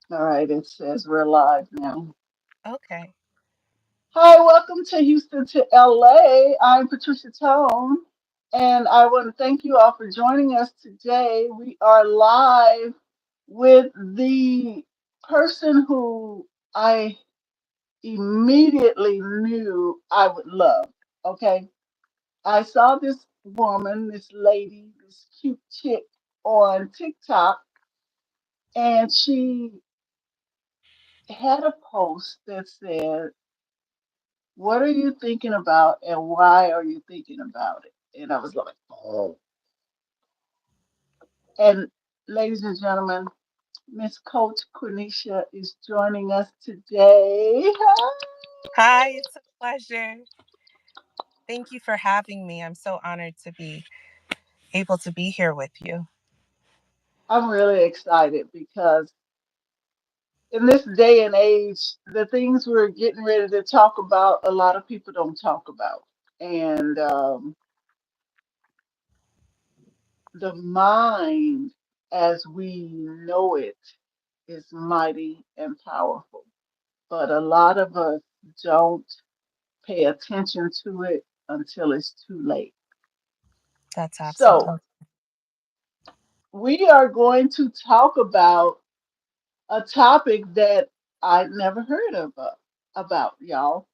All right, it says we're live now. Okay. Hi, welcome to Houston to LA. I'm Patricia Tone, and I want to thank you all for joining us today. We are live with the person who I immediately knew I would love. Okay, I saw this woman, this lady, this cute chick on TikTok, and she had a post that said, what are you thinking about and why are you thinking about it? And I was like, oh. And ladies and gentlemen, Miss Coach Quenisha is joining us today. Hi. Hi, it's a pleasure. Thank you for having me. I'm so honored to be able to be here with you. I'm really excited because in this day and age, the things we're getting ready to talk about, a lot of people don't talk about. And the mind as we know it is mighty and powerful. But a lot of us don't pay attention to it until it's too late. That's So, absolutely we are going to talk about a topic that I never heard of about, y'all.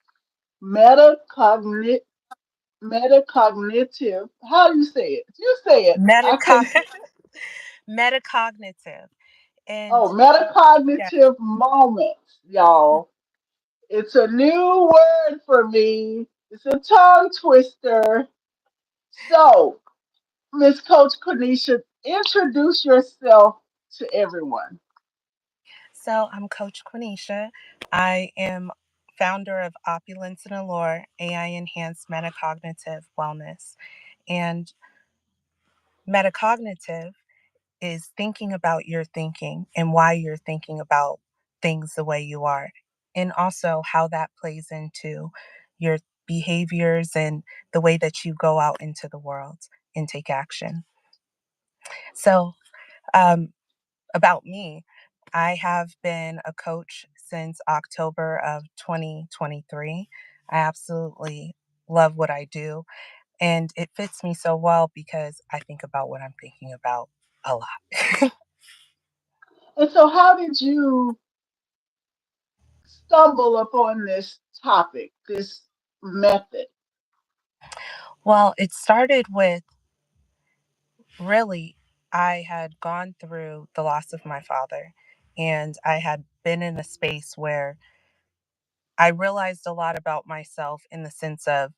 Metacognitive, metacognitive. How do you say it? You say it. I couldn't Metacog- say. metacognitive. And Oh, yeah, metacognitive moments, y'all. It's a new word for me. It's a tongue twister. So, Miss Coach Cornisha, introduce yourself to everyone. so I'm Coach Quenisha. I am founder of Opulence and Allure, AI Enhanced Metacognitive Wellness. And metacognitive is thinking about your thinking and why you're thinking about things the way you are, and also how that plays into your behaviors and the way that you go out into the world and take action. So, um, about me, I have been a coach since October of 2023. I absolutely love what I do, and it fits me so well because I think about what I'm thinking about a lot. And so, how did you stumble upon this topic, this method? Well, it started with really, I had gone through the loss of my father, and I had been in a space where I realized a lot about myself in the sense of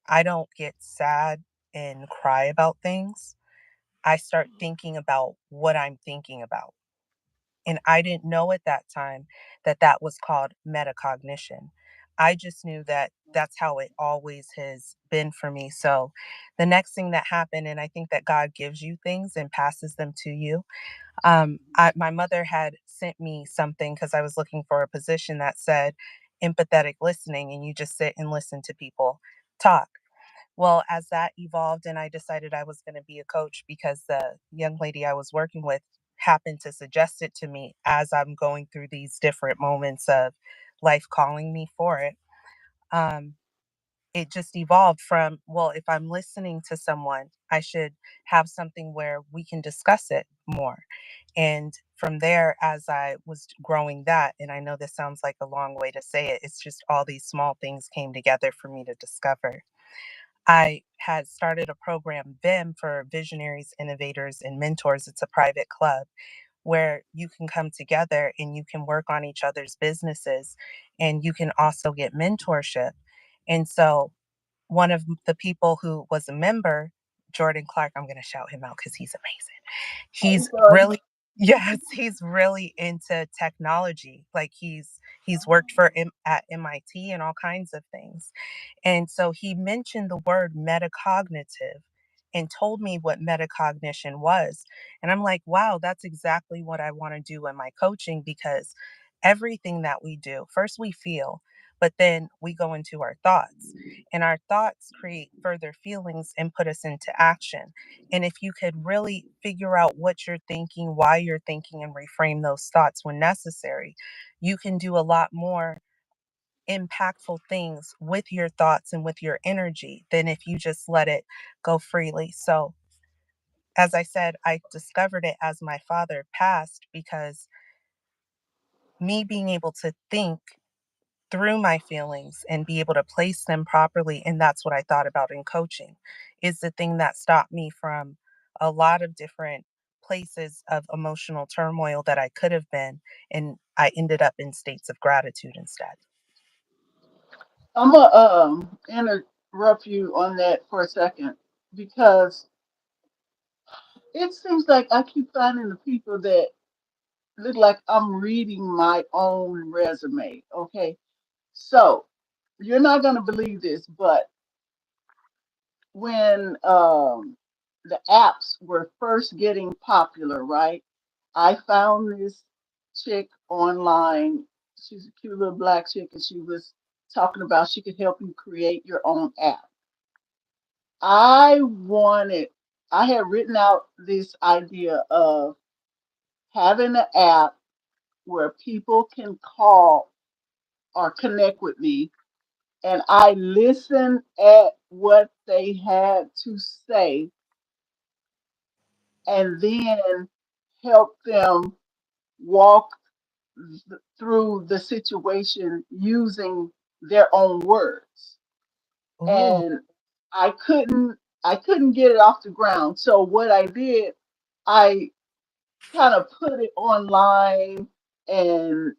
I don't get sad and cry about things. I start thinking about what I'm thinking about. And I didn't know at that time that that was called metacognition. I just knew that that's how it always has been for me. So the next thing that happened, and I think that God gives you things and passes them to you. My mother had sent me something because I was looking for a position that said empathetic listening, and you just sit and listen to people talk. Well, as that evolved and I decided I was going to be a coach because the young lady I was working with happened to suggest it to me as I'm going through these different moments of life calling me for it. Um, it just evolved from, well, if I'm listening to someone, I should have something where we can discuss it more. And from there, as I was growing that, and I know this sounds like a long way to say it, it's just all these small things came together for me to discover. I had started a program, VIM, for visionaries, innovators, and mentors. It's a private club where you can come together and you can work on each other's businesses and you can also get mentorship. And so, one of the people who was a member, Jordan Clark, I'm going to shout him out because he's amazing. Hey, He's Jordan. really yes, he's really into technology. Like he's worked for at MIT and all kinds of things. And so he mentioned the word metacognitive and told me what metacognition was. And I'm like, wow, that's exactly what I want to do in my coaching because everything that we do, first we feel, But then we go into our thoughts, and our thoughts create further feelings and put us into action. And if you could really figure out what you're thinking, why you're thinking, and reframe those thoughts when necessary, you can do a lot more impactful things with your thoughts and with your energy than if you just let it go freely. So, as I said, I discovered it as my father passed, because me being able to think through my feelings and be able to place them properly, and that's what I thought about in coaching, is the thing that stopped me from a lot of different places of emotional turmoil that I could have been, and I ended up in states of gratitude instead. I'm gonna interrupt you on that for a second because it seems like I keep finding the people that look like I'm reading my own resume. Okay, so you're not gonna believe this, but when the apps were first getting popular, right? I found this chick online. She's a cute little black chick, and she was talking about she could help you create your own app. I wanted, I had written out this idea of having an app where people can call or connect with me, and I listen at what they had to say and then help them walk through the situation using their own words. Ooh, And I couldn't I couldn't get it off the ground. So what I did, I kind of put it online and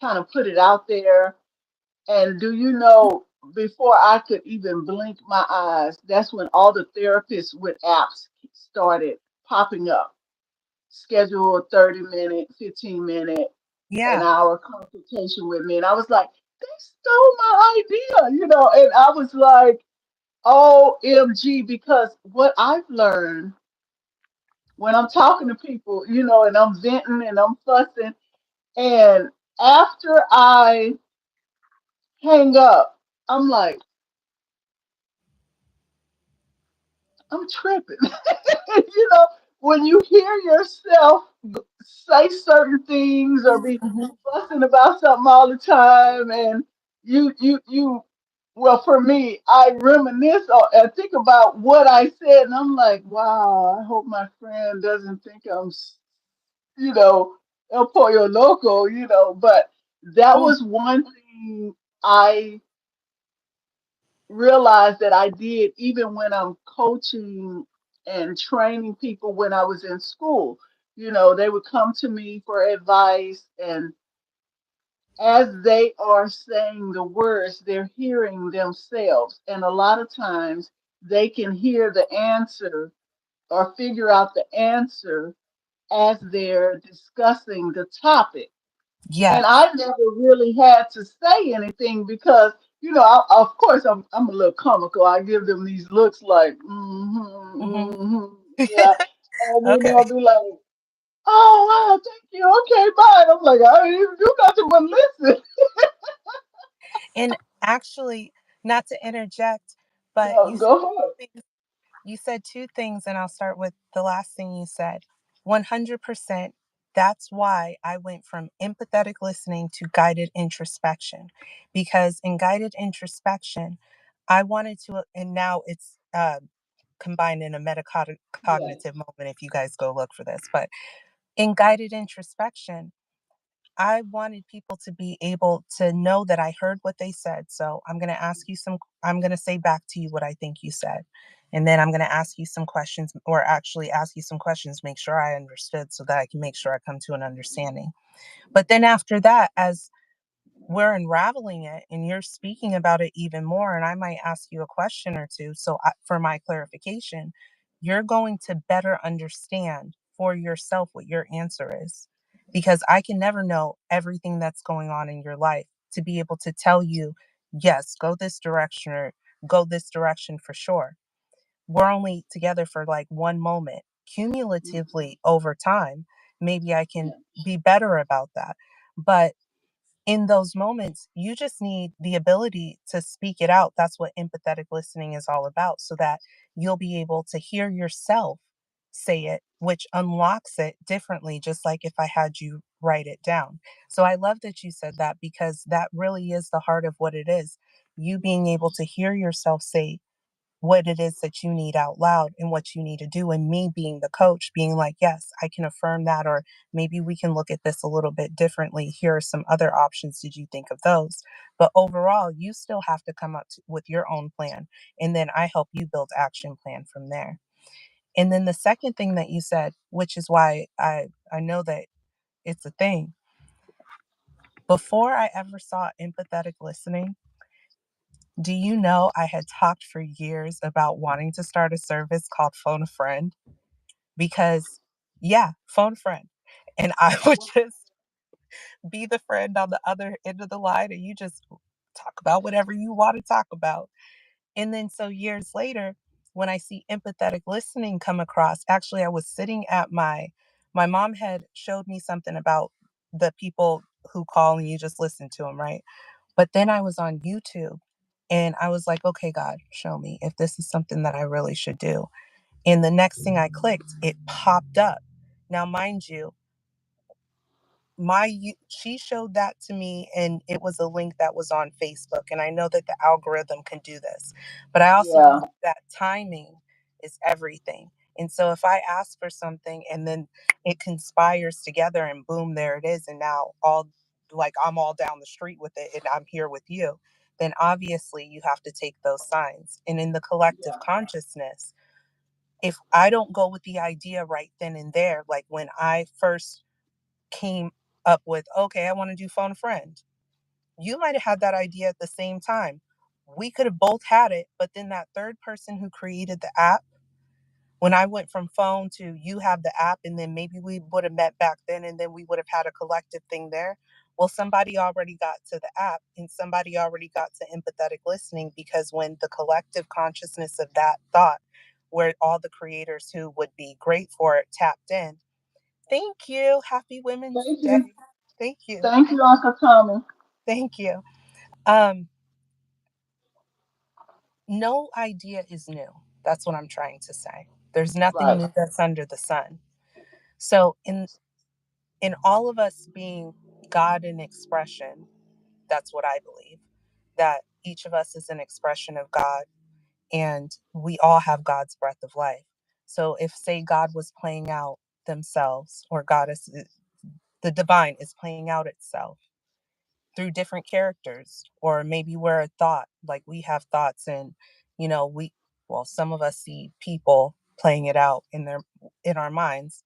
kind of put it out there. And do you know, before I could even blink my eyes, that's when all the therapists with apps started popping up. Schedule a 30-minute, 15-minute, an yeah. hour consultation with me. And I was like, they stole my idea, and I was like, OMG, because what I've learned when I'm talking to people, and I'm venting and I'm fussing, and after I hang up, I'm like, I'm tripping. you know, when you hear yourself say certain things or be Mhm. fussing about something all the time, and well, for me, I reminisce and think about what I said, and I'm like, wow, I hope my friend doesn't think I'm, you know, El Pollo Loco, but that Oh, was one thing I realized that I did even when I'm coaching and training people when I was in school. They would come to me for advice, and as they are saying the words, they're hearing themselves. And a lot of times they can hear the answer or figure out the answer as they're discussing the topic. And yes. I never really had to say anything because, of course, I'm a little comical. I give them these looks like, Hmm. yeah, and Okay. I'll be like, oh wow, thank you, okay, bye. And I'm like, I didn't even do nothing but listen. And actually, not to interject, but No, go ahead. you said two things, and I'll start with the last thing you said. 100%. That's why I went from empathetic listening to guided introspection. Because in guided introspection, I wanted to, and now it's combined in a Yeah, metacognitive moment if you guys go look for this. But in guided introspection, I wanted people to be able to know that I heard what they said. So I'm going to say back to you what I think you said. And then I'm going to ask you some questions, or actually ask you some questions, make sure I understood so that I can make sure I come to an understanding. But then after that, as we're unraveling it and you're speaking about it even more, and I might ask you a question or two, so for my clarification, you're going to better understand for yourself what your answer is, because I can never know everything that's going on in your life to be able to tell you, yes, go this direction, or go this direction for sure. We're only together for like one moment. mhm, Cumulatively over time, maybe I can yeah, be better about that. But in those moments, you just need the ability to speak it out. That's what empathetic listening is all about, so that you'll be able to hear yourself say it, which unlocks it differently, just like if I had you write it down. So I love that you said that, because that really is the heart of what it is. You being able to hear yourself say what it is that you need out loud and what you need to do. And me being the coach, being like, yes, I can affirm that, or maybe we can look at this a little bit differently. Here are some other options. Did you think of those? But overall, you still have to come up with your own plan. And then I help you build action plan from there. And then the second thing that you said, which is why I know that it's a thing. Before I ever saw empathetic listening, do you know I had talked for years about wanting to start a service called Phone a Friend? Because, yeah, phone a friend. And I would just be the friend on the other end of the line, and you just talk about whatever you want to talk about. And then so years later, when I see empathetic listening come across, actually I was sitting at my mom had showed me something about the people who call and you just listen to them, right? But then I was on YouTube and I was like, okay, God, show me if this is something that I really should do. And the next thing I clicked, it popped up. Now, mind you, she showed that to me, and it was a link that was on Facebook, and I know that the algorithm can do this, but I also Yeah. believe that timing is everything. And so if I ask for something and then it conspires together and boom, there it is, and now all, like, I'm all down the street with it and I'm here with you, then obviously you have to take those signs. And in the collective Yeah. consciousness, if I don't go with the idea right then and there, like when I first came up with, okay, I want to do phone a friend. You might have had that idea at the same time. We could have both had it, but then that third person who created the app, when I went from phone to you have the app, and then maybe we would have met back then and then we would have had a collective thing there. Well, somebody already got to the app and somebody already got to empathetic listening, because when the collective consciousness of that thought, where all the creators who would be great for it tapped in. Thank you. Happy Women's Thank Day. you. Thank you. Thank you, Uncle Tommy. Thank you. Um, no idea is new. That's what I'm trying to say. There's nothing Right. new that's under the sun. So in all of us being God in expression, that's what I believe. That each of us is an expression of God, and we all have God's breath of life. So if, say, God was playing out themselves, or God is, the divine is playing out itself through different characters, or maybe we're a thought, like we have thoughts, and we, well, some of us see people playing it out in our minds,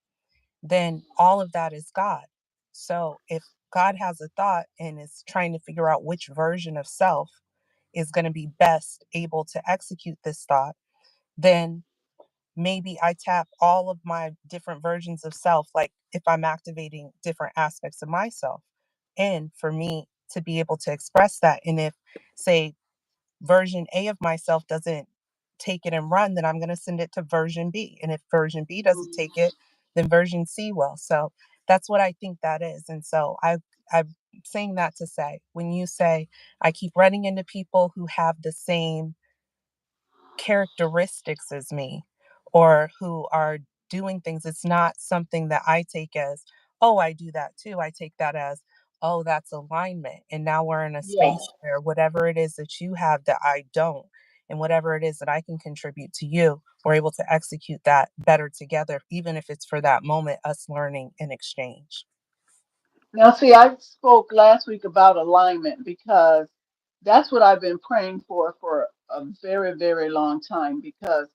then all of that is God. So if God has a thought and is trying to figure out which version of self is going to be best able to execute this thought, then maybe I tap all of my different versions of self, like if I'm activating different aspects of myself, and for me to be able to express that. And if, say, version A of myself doesn't take it and run, then I'm going to send it to version B. And if version B doesn't take it, then version C will. So that's what I think that is. And so I'm saying that to say, when you say, I keep running into people who have the same characteristics as me, or who are doing things, it's not something that I take as, oh, I do that too. I take that as, oh, that's alignment. And now we're in a Yeah. space where whatever it is that you have that I don't, and whatever it is that I can contribute to you, we're able to execute that better together, even if it's for that moment, us learning in exchange. Now, see, I spoke last week about alignment because that's what I've been praying for a very, very long time. Because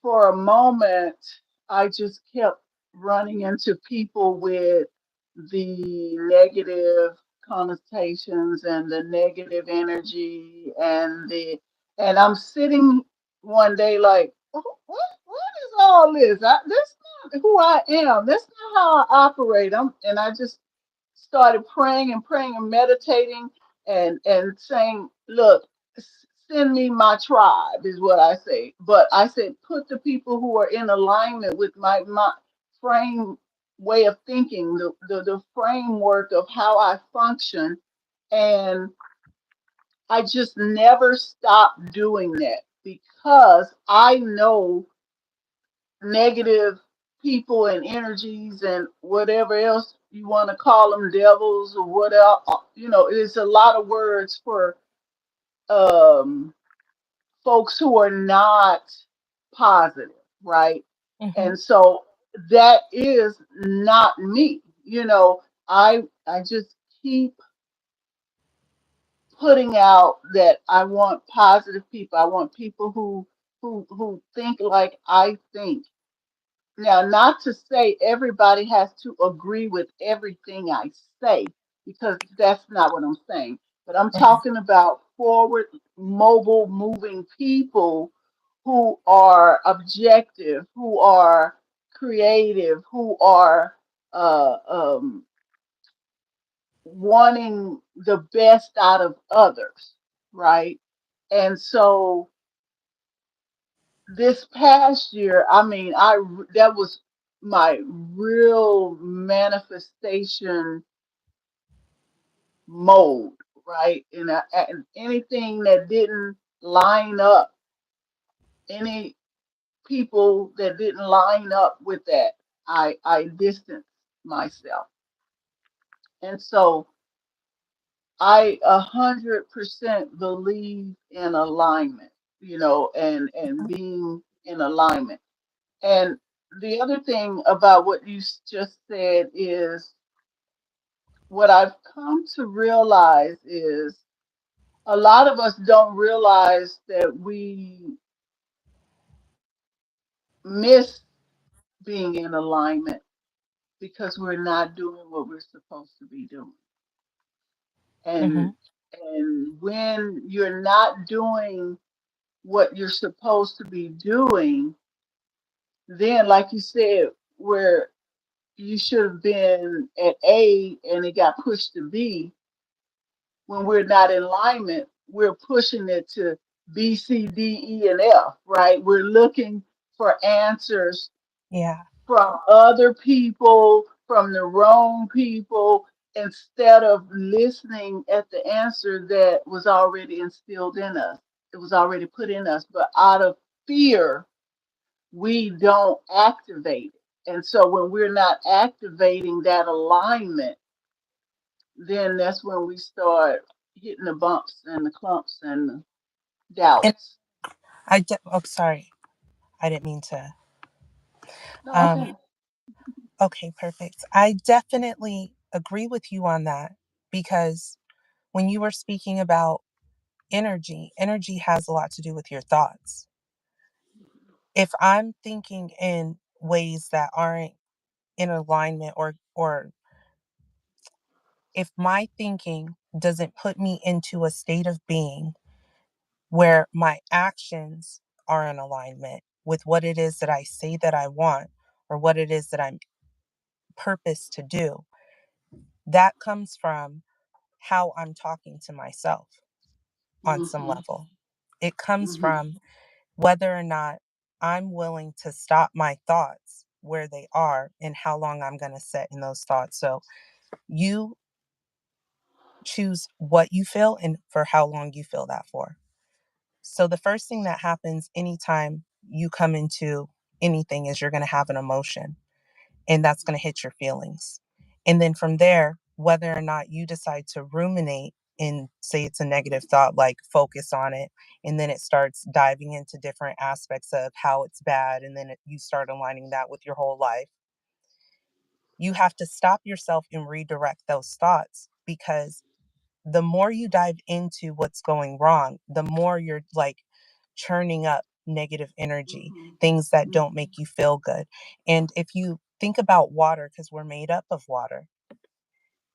for a moment, I just kept running into people with the negative connotations and the negative energy and I'm sitting one day like, what is all this? That's not who I am. That's not how I operate. And I just started praying and meditating and saying, look, send me my tribe is what I say. But I said, put the people who are in alignment with my frame. way of thinking, the framework of how I function. And I just never stopped doing that because I know negative people and energies and whatever else you want to call them, devils or whatever. It's a lot of words for um, folks who are not positive, right? Mm-hmm. And so that is not me. I just keep putting out that I want positive people. I want people who think like I think. Now, not to say everybody has to agree with everything I say, because that's not what I'm saying. But I'm Mm-hmm. talking about forward, mobile, moving people who are objective, who are creative, who are uh, um, wanting the best out of others, right? And so this past year, I mean, that was my real manifestation mode, right? And anything that didn't line up, any people that didn't line up with that, I distanced myself. And so I 100% believe in alignment, and being in alignment. And the other thing about what you just said is what I've come to realize is a lot of us don't realize that we miss being in alignment because we're not doing what we're supposed to be doing. Mm-hmm. And when you're not doing what you're supposed to be doing, then like you said, where you should have been at A and it got pushed to B, when we're not in alignment, we're pushing it to B, C, D, E, and F, right? We're looking for answers Yeah. from other people, from the wrong people, instead of listening at the answer that was already instilled in us. It was already put in us, but out of fear, we don't activate it. And so when we're not activating that alignment, then that's when we start hitting the bumps and the clumps and the And doubts. oh, sorry, I didn't mean to. No, Um, okay. okay, perfect. I definitely agree with you on that because when you were speaking about energy, energy has a lot to do with your thoughts. If I'm thinking in ways that aren't in alignment, or if my thinking doesn't put me into a state of being where my actions are in alignment with what it is that I say that I want or what it is that I'm purposed to do, that comes from how I'm talking to myself on some Mm-hmm, level. It comes mm-hmm, from whether or not I'm willing to stop my thoughts where they are and how long I'm going to sit in those thoughts. So you choose what you feel and for how long you feel that for. So the first thing that happens anytime you come into anything is you're going to have an emotion, and that's going to hit your feelings. And then from there, whether or not you decide to ruminate and say it's a negative thought, like focus on it, and then it starts diving into different aspects of how it's bad, and then you start aligning that with your whole life, you have to stop yourself and redirect those thoughts, because the more you dive into what's going wrong, the more you're like churning up negative energy, mm-hmm, things that don't mm-hmm. make you feel good. And if you think about water, because we're made up of water,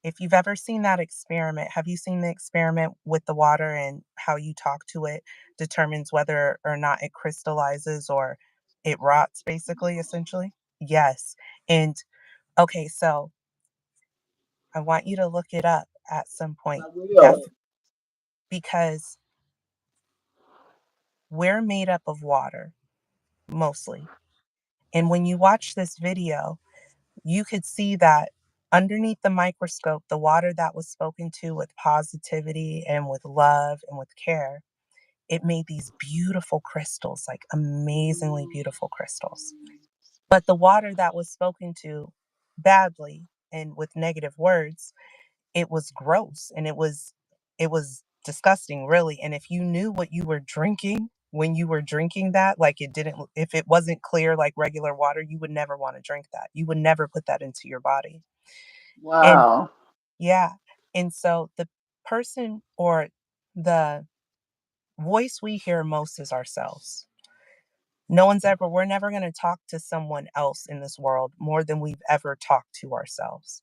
if you've ever seen that experiment, have you seen the experiment with the water and how you talk to it determines whether or not it crystallizes or it rots, basically, essentially? Yes. And okay, so I want you to look it up at some I point. will. Because we're made up of water mostly. And when you watch this video, you could see that underneath the microscope, the water that was spoken to with positivity and with love and with care, it made these beautiful crystals, like amazingly beautiful crystals. But the water that was spoken to badly and with negative words, it was gross and it was disgusting, really. And if you knew what you were drinking when you were drinking that, like it didn't, if it wasn't clear like regular water, you would never want to drink that. You would never put that into your body. And Wow. yeah. And so the person or the voice we hear most is ourselves. We're never going to talk to someone else in this world more than we've ever talked to ourselves.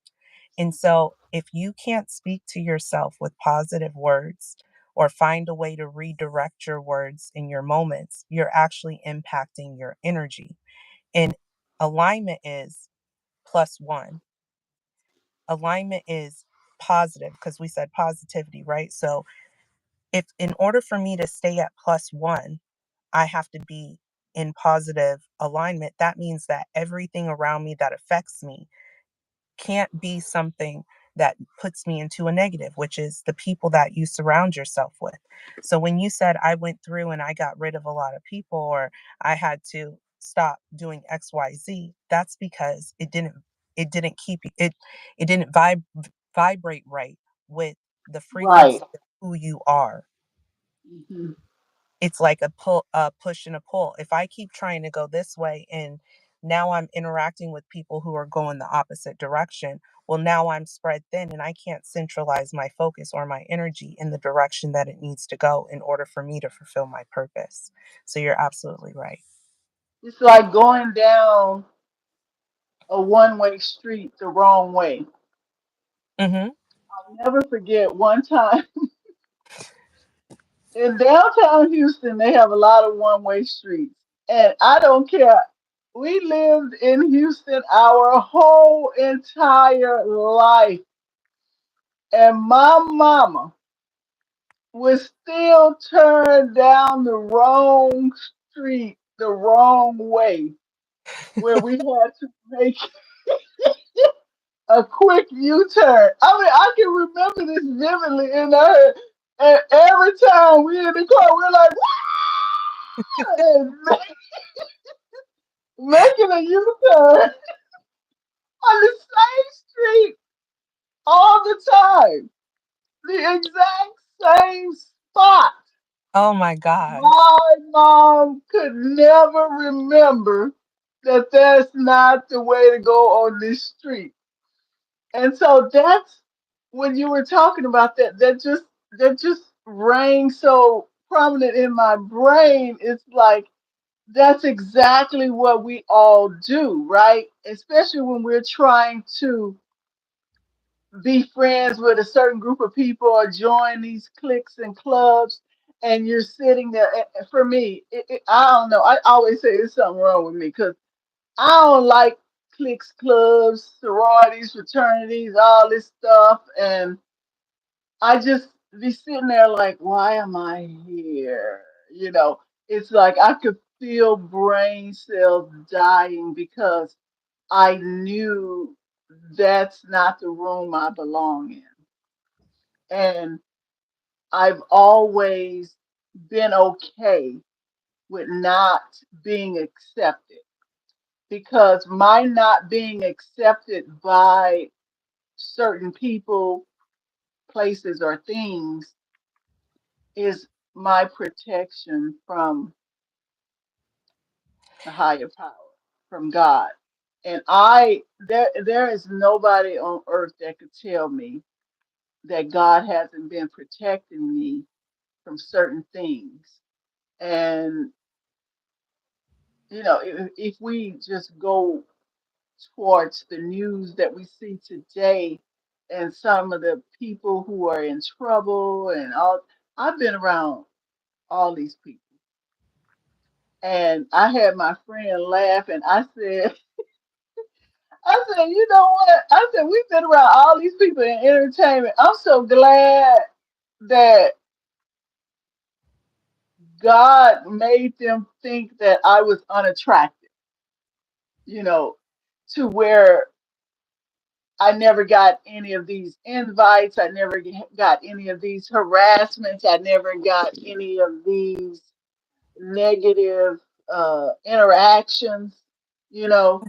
And so, if you can't speak to yourself with positive words or find a way to redirect your words in your moments, you're actually impacting your energy. And alignment is plus one. Alignment is positive because we said positivity, right? So, if in order for me to stay at plus one, I have to be in positive alignment. That means that everything around me that affects me can't be something that puts me into a negative, which is the people that you surround yourself with. So when you said I went through and I got rid of a lot of people or I had to stop doing XYZ, that's because it didn't keep it didn't vibrate right with the frequency Right. of who you are. Hmm. It's like a push and a pull. If I keep trying to go this way and now I'm interacting with people who are going the opposite direction, well, now I'm spread thin and I can't centralize my focus or my energy in the direction that it needs to go in order for me to fulfill my purpose. So you're absolutely right. It's like going down a one-way street the wrong way. Hmm. I'll never forget one time in downtown Houston, they have a lot of one-way streets. And I don't care. We lived in Houston our whole entire life. And my mama would still turn down the wrong street the wrong way, where we had to make a quick U-turn. I mean, I can remember this vividly in her. And every time we in the car, we're like, and making a U-turn on the same street all the time, the exact same spot. Oh my gosh. My mom could never remember that that's not the way to go on this street. And so that's when you were talking about that, that just rang so prominent in my brain. It's like that's exactly what we all do, right? Especially when we're trying to be friends with a certain group of people or join these cliques and clubs, and you're sitting there. For me, I don't know. I always say there's something wrong with me because I don't like cliques, clubs, sororities, fraternities, all this stuff, and I just be sitting there like, why am I here? You know, it's like I could feel brain cells dying because I knew that's not the room I belong in. And I've always been okay with not being accepted because my not being accepted by certain people, places, or things is my protection from the higher power, from God. And there is nobody on earth that could tell me that God hasn't been protecting me from certain things. And if we just go towards the news that we see today and some of the people who are in trouble and all, I've been around all these people. And I had my friend laugh and I said, you know what? I said, we've been around all these people in entertainment. I'm so glad that God made them think that I was unattractive, you know, to where I never got any of these invites. I never got any of these harassments. I never got any of these negative interactions, you know.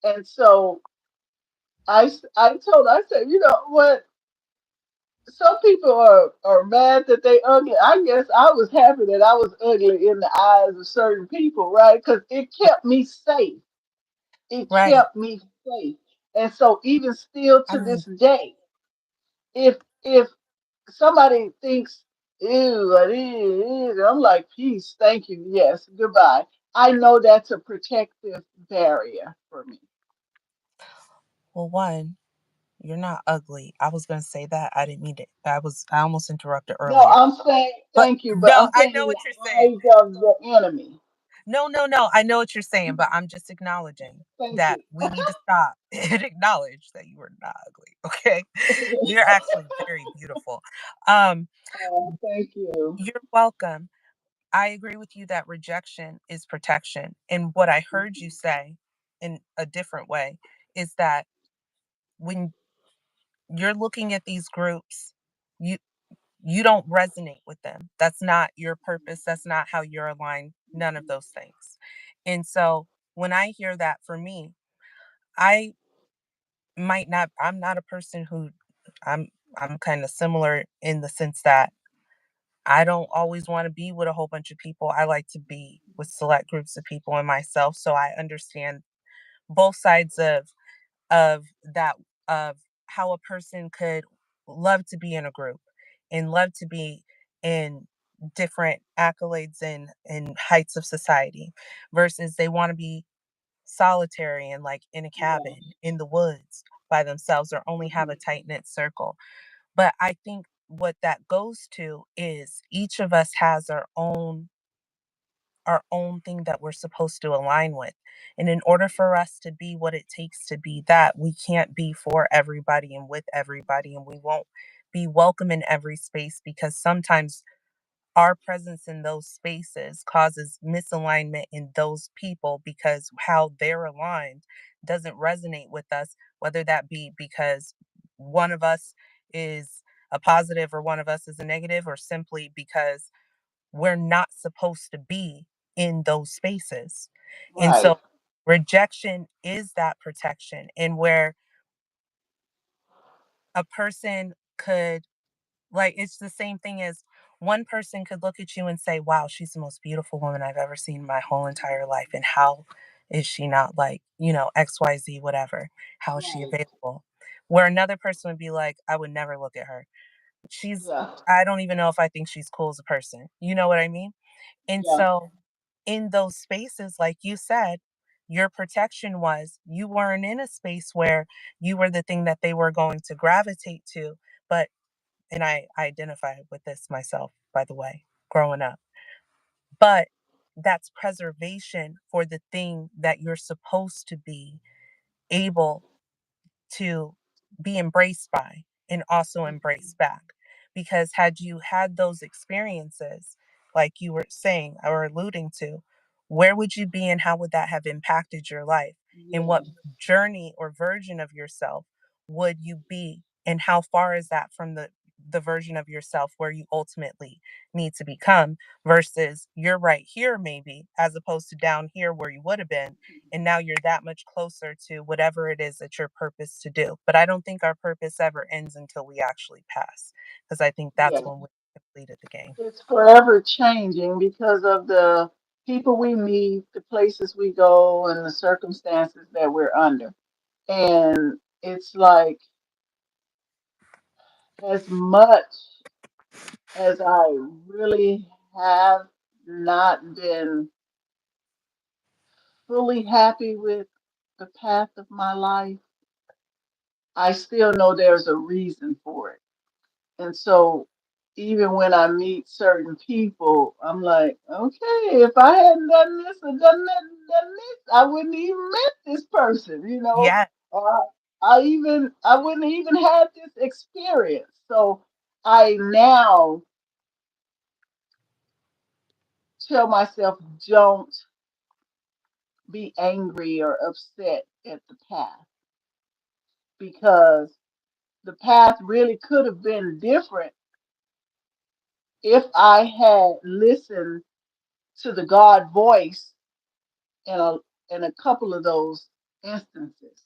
And so I told, I said, you know what? Some people are mad that they ugly. I guess I was happy that I was ugly in the eyes of certain people, right? Because it kept me safe. It Right. kept me safe. And so even still I to mean, this day, if somebody thinks, ew, I'm like, peace, thank you, yes, goodbye. I know that's a protective barrier for me. well, one, you're not ugly. I was going to say that. I didn't mean to. I almost interrupted No, earlier. I'm saying But thank you, but no, I'm I saying know in what the you're saying. eyes of the enemy. No, no, no. I know what you're saying, but I'm just acknowledging Thank that you. we need to stop and acknowledge that you are not ugly. Okay. You're actually very beautiful. Um, Thank you. you're welcome. I agree with you that rejection is protection. And what I heard you say in a different way is that when you're looking at these groups, you you don't resonate with them. That's not your purpose. That's not how you're aligned. None of those things. And so when I hear that, for me, I might not, I'm not a person who I'm I'm kind of similar in the sense that I don't always want to be with a whole bunch of people. I like to be with select groups of people and myself. So I understand both sides of that, of how a person could love to be in a group and love to be in different accolades and heights of society versus they want to be solitary and like in a Yeah. cabin in the woods by themselves or only have a Mhm. tight knit circle. But I think what that goes to is each of us has our own thing that we're supposed to align with. And in order for us to be what it takes to be that, we can't be for everybody and with everybody, and we won't be welcome in every space because sometimes our presence in those spaces causes misalignment in those people because how they're aligned doesn't resonate with us, whether that be because one of us is a positive or one of us is a negative, or simply because we're not supposed to be in those spaces. And Right. so rejection is that protection, and where a person could, like, it's the same thing as one person could look at you and say, wow, she's the most beautiful woman I've ever seen in my whole entire life. And how is she not like, XYZ, whatever? How is she Right. available? Where another person would be like, I would never look at her. She's, Yeah. I don't even know if I think she's cool as a person. You know what I mean? And Yeah. so in those spaces, like you said, your protection was you weren't in a space where you were the thing that they were going to gravitate to. But, and I identify with this myself, by the way, growing up, but that's preservation for the thing that you're supposed to be able to be embraced by and also embrace back. Because had you had those experiences, like you were saying or alluding to, where would you be and how would that have impacted your life? And Yeah. what journey or version of yourself would you be? And how far is that from the version of yourself where you ultimately need to become versus you're right here, maybe, as opposed to down here where you would have been, and now you're that much closer to whatever it is that your purpose to do. But I don't think our purpose ever ends until we actually pass, because I think that's Yeah. when we completed the game. It's forever changing because of the people we meet, the places we go, and the circumstances that we're under. And it's like, as much as I really have not been fully happy with the path of my life, I still know there's a reason for it. And so even when I meet certain people, I'm like, okay, if I hadn't done this or done this, I wouldn't even met this person, Yeah. or I wouldn't even had this experience. So I now tell myself, don't be angry or upset at the past. because the path really could have been different if I had listened to the God voice in a couple of those instances.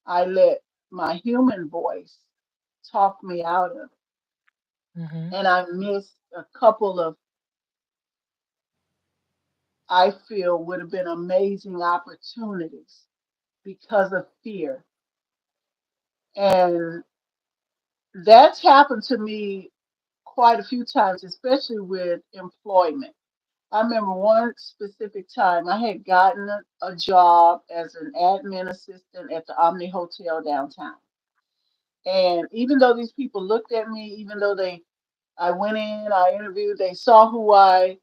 I let my human voice talk me out of it. Mm-hmm. And I missed a couple of, I feel, would have been amazing opportunities because of fear. And that's happened to me quite a few times, especially with employment. I remember one specific time I had gotten a job as an admin assistant at the Omni Hotel downtown. And even though these people looked at me, even though I went in, I interviewed, they saw who I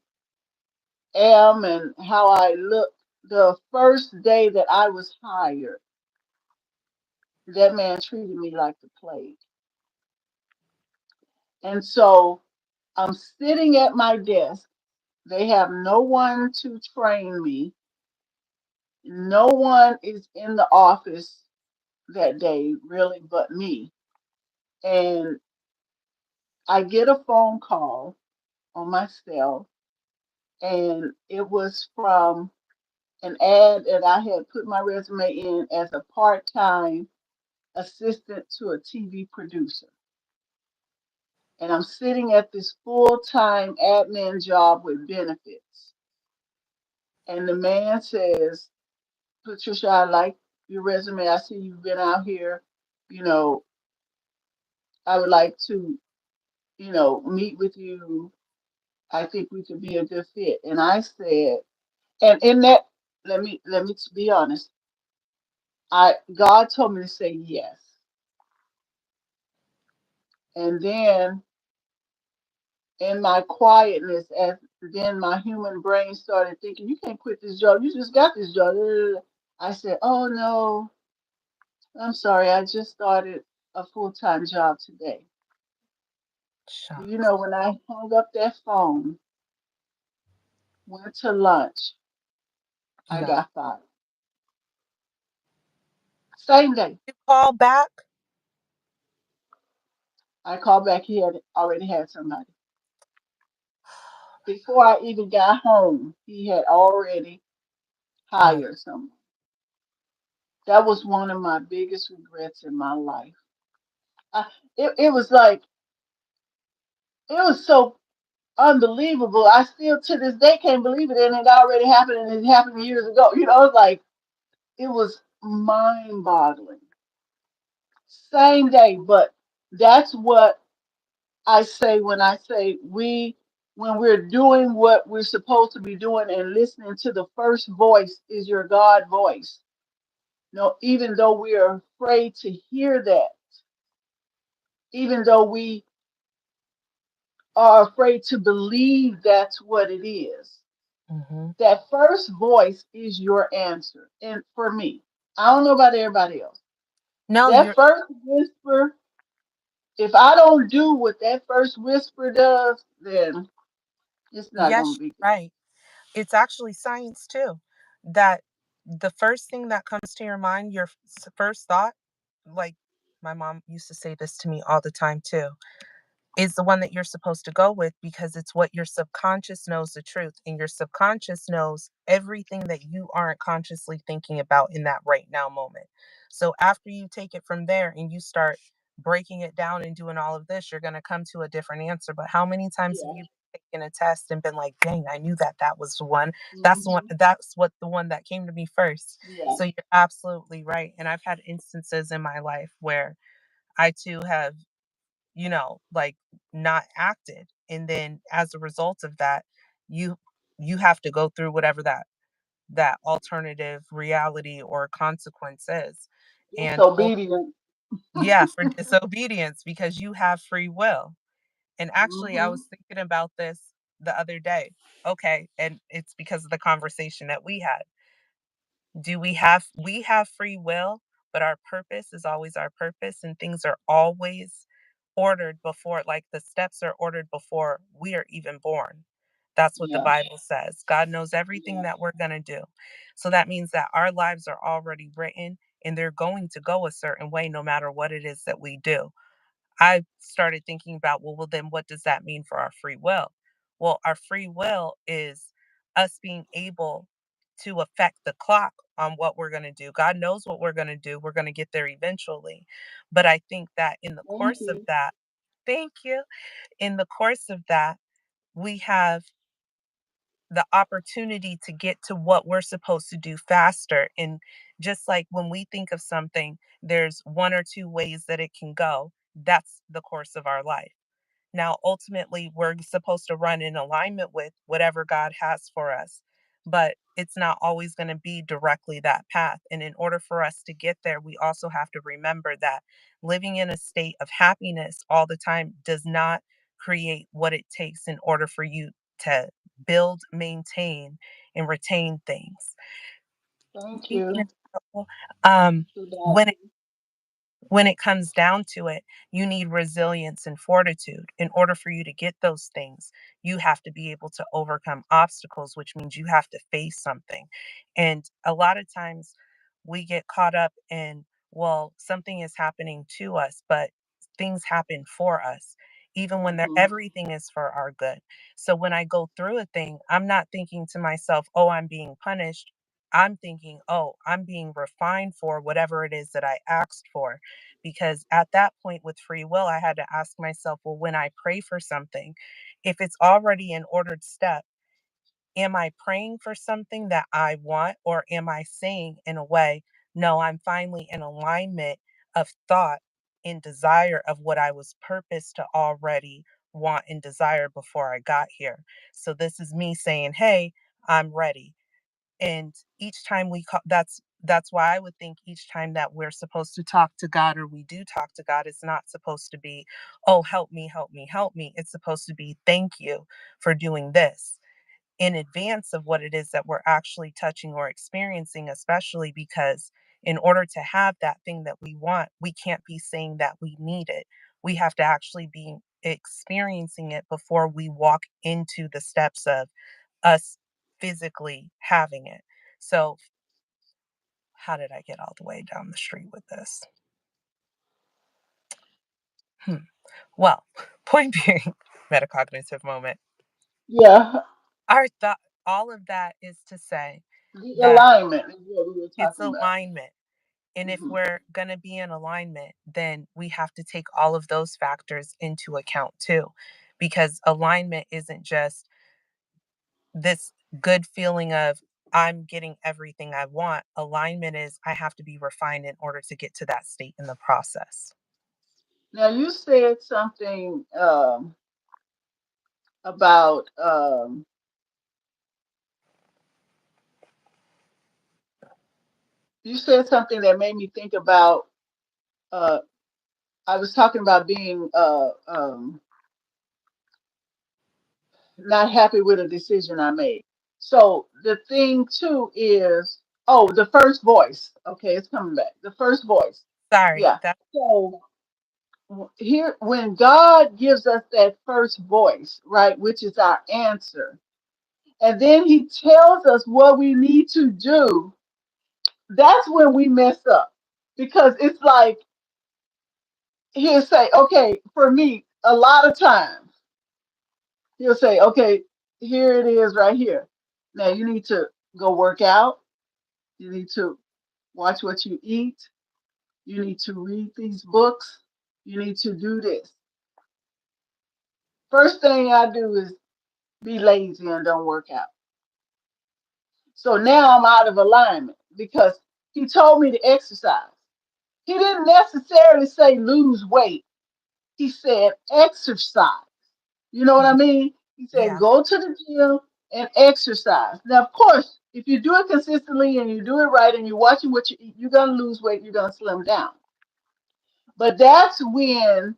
am and how I look. The first day that I was hired, that man treated me like the plague. And so I'm sitting at my desk. They have no one to train me. No one is in the office that day, really, but me. And I get a phone call on my cell, and it was from an ad that I had put my resume in as a part time assistant to a TV producer. And I'm sitting at this full time admin job with benefits. And the man says, Patricia, I like your resume. I see you've been out here. You know, I would like to, meet with you. I think we could be a good fit. And I said, and in that, let me be honest. God told me to say yes. And then in my quietness, as then my human brain started thinking, you can't quit this job. You just got this job. I said, oh no, I'm sorry. I just started a full-time job today. Do you Shucks. know when I hung up that phone, went to lunch, You I got got fired. Same day. you call back. I called back. He had already had somebody. Before I even got home, he had already Oh, hired someone. That was one of my biggest regrets in my life. I, it was like, it was so unbelievable. I still to this day can't believe it. And it already happened and it happened years ago. It's like, it was mind boggling. Same day. But that's what I say when I say when we're doing what we're supposed to be doing and listening to the first voice is your God voice. No, even though we are afraid to hear that, even though we are afraid to believe that's what it is, mm-hmm. that first voice is your answer. And for me, I don't know about everybody else. No, That you're first whisper, if I don't do what that first whisper does, then it's not going yes, to be you're good. right. It's actually science too. That the first thing that comes to your mind, your first thought, like my mom used to say this to me all the time too, is the one that you're supposed to go with because it's what your subconscious knows the truth. And your subconscious knows everything that you aren't consciously thinking about in that right now moment. So after you take it from there and you start breaking it down and doing all of this, you're going to come to a different answer. But how many times have Yeah. you taken a test and been like, dang, I knew that was the one. That's the one. Hmm. That's what the one that came to me first. Yeah. So you're absolutely right. And I've had instances in my life where I too have like not acted. And then as a result of that, you you have to go through whatever that alternative reality or consequence is. And Disobedient. yeah, for disobedience because you have free will. And actually I Hmm. was thinking about this the other day. Okay, and it's because of the conversation that we had. Do we have free will, but our purpose is always our purpose and things are always ordered before, like the steps are ordered before we are even born. That's what the Yeah. Bible says. God knows everything Yeah. that we're going to do. So that means that our lives are already written and they're going to go a certain way no matter what it is that we do. I started thinking about, well, then what does that mean for our free will? Well, our free will is us being able to affect the clock on what we're going to do. God knows what we're going to do. We're going to get there eventually. But I think that in the Thank course of you. that, thank you. In the course of that, we have the opportunity to get to what we're supposed to do faster. And just like when we think of something, there's one or two ways that it can go. That's the course of our life. Now, ultimately, we're supposed to run in alignment with whatever God has for us, but it's not always going to be directly that path. And in order for us to get there, we also have to remember that living in a state of happiness all the time does not create what it takes in order for you to build, maintain, and retain things. Thank Speaking of, you. um, To that. when when it comes down to it, you need resilience and fortitude. In order for you to get those things, you have to be able to overcome obstacles, which means you have to face something. And a lot of times we get caught up in, well, something is happening to us, but things happen for us, even when Hmm. everything is for our good. So when I go through a thing, I'm not thinking to myself, oh, I'm being punished. I'm thinking, oh, I'm being refined for whatever it is that I asked for. Because at that point with free will, I had to ask myself, well, when I pray for something, if it's already an ordered step, am I praying for something that I want, or am I saying in a way, no, I'm finally in alignment of thought and desire of what I was purposed to already want and desire before I got here. So this is me saying, hey, I'm ready. And each time that's why I would think each time that we're supposed to talk to God, or we do talk to God, it's not supposed to be, oh, help me, help me, help me. It's supposed to be, thank you for doing this, in advance of what it is that we're actually touching or experiencing, especially because in order to have that thing that we want, we can't be saying that we need it. We have to actually be experiencing it before we walk into the steps of us physically having it. So, how did I get all the way down the street with this? Hmm. Well, point being, metacognitive moment. Yeah. Our thought, all of that is to say The that alignment is what we were it's talking about. alignment. And if Hmm. we're going to be in alignment, then we have to take all of those factors into account too. Because alignment isn't just this good feeling of, I'm getting everything I want. Alignment is, I have to be refined in order to get to that state in the process. Now you said something about you said something that made me think about. Uh, I was talking about being not happy with a decision I made. So the thing too is, oh, the first voice. Okay, it's coming back. The first voice. Sorry, Yeah. that So here, when God gives us that first voice, right, which is our answer, and then He tells us what we need to do, that's when we mess up because it's like He'll say, okay, for me, a lot of times He'll say, okay, here it is right here. Now you need to go work out. You need to watch what you eat. You need to read these books. You need to do this. First thing I do is be lazy and don't work out. So now I'm out of alignment because he told me to exercise. He didn't necessarily say lose weight. He said exercise. You know what I mean? He said yeah. go to the gym and exercise. Now, of course, if you do it consistently and you do it right and you're watching what you eat, you're gonna lose weight. You're gonna slim down. But that's when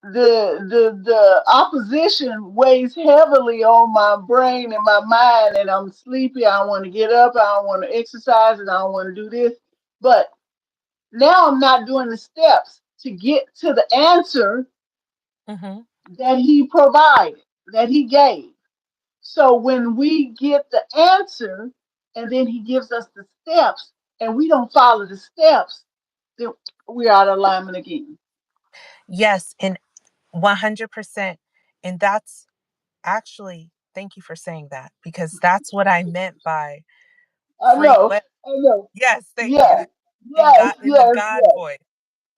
the opposition weighs heavily on my brain and my mind, and I'm sleepy. I want to get up. I don't want to exercise, and I don't want to do this. But now I'm not doing the steps to get to the answer Hmm. that he provided, that he gave. So when we get the answer, and then he gives us the steps, and we don't follow the steps, then we're out of alignment again. Yes, and 100%. And that's actually, thank you for saying that, because that's what I meant by I free know, will. I know. Yes, thank you. Yes, In yes, God, in the yes, God yes, voice.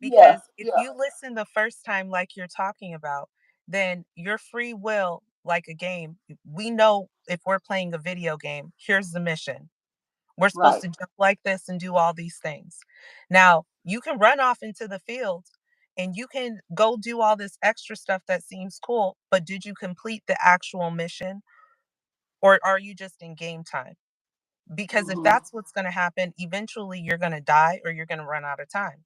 yeah, Because if yeah. you listen the first time, like you're talking about, then your free will, like a game, we know if we're playing a video game, here's the mission. We're supposed Right. to jump like this and do all these things. Now, you can run off into the field and you can go do all this extra stuff that seems cool, but did you complete the actual mission, or are you just in game time? Because if Hmm. that's what's going to happen, eventually you're going to die or you're going to run out of time.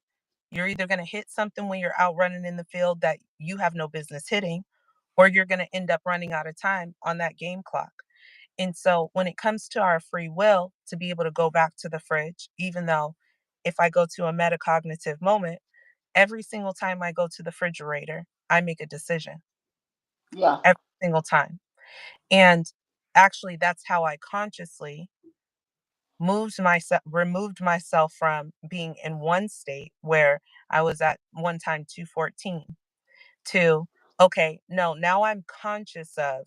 You're either going to hit something when you're out running in the field that you have no business hitting, or you're going to end up running out of time on that game clock. And so when it comes to our free will to be able to go back to the fridge, even though if I go to a metacognitive moment, every single time I go to the refrigerator, I make a decision Yeah, every single time. And actually, that's how I consciously removed myself from being in one state where I was at one time 214 to, okay, no, now I'm conscious of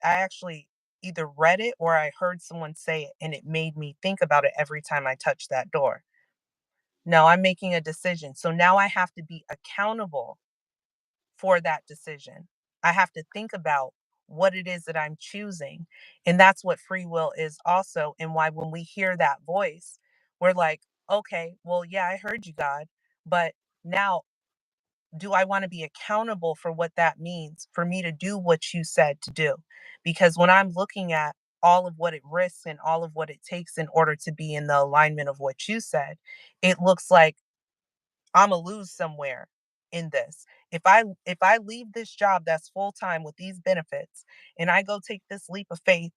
I actually either read it or I heard someone say it and it made me think about it every time I touch that door. No, I'm making a decision. So now I have to be accountable for that decision. I have to think about what it is that I'm choosing. And that's what free will is also. And why, when we hear that voice, we're like, okay, well, yeah, I heard you, God. But now, do I want to be accountable for what that means for me to do what you said to do? Because when I'm looking at all of what it risks and all of what it takes in order to be in the alignment of what you said, it looks like I'm gonna lose somewhere in this. If I leave this job that's full time with these benefits and I go take this leap of faith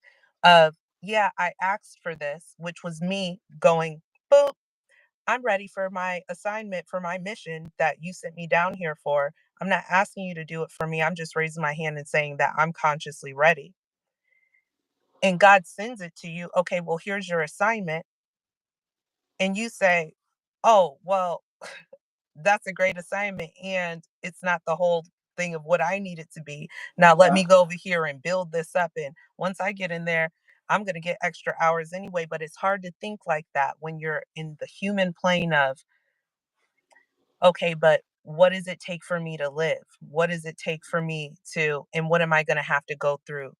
of, yeah, I asked for this, which was me going, boop, I'm ready for my assignment, for my mission that you sent me down here for. I'm not asking you to do it for me. I'm just raising my hand and saying that I'm consciously ready. And God sends it to you. Okay, well, here's your assignment. And you say, oh, well, that's a great assignment. And it's not the whole thing of what I need it to be. Now, let yeah, me go over here and build this up. And once I get in there, I'm going to get extra hours anyway. But it's hard to think like that when you're in the human plane of, okay, but what does it take for me to live? What does it take for me to, and what am I going to have to go through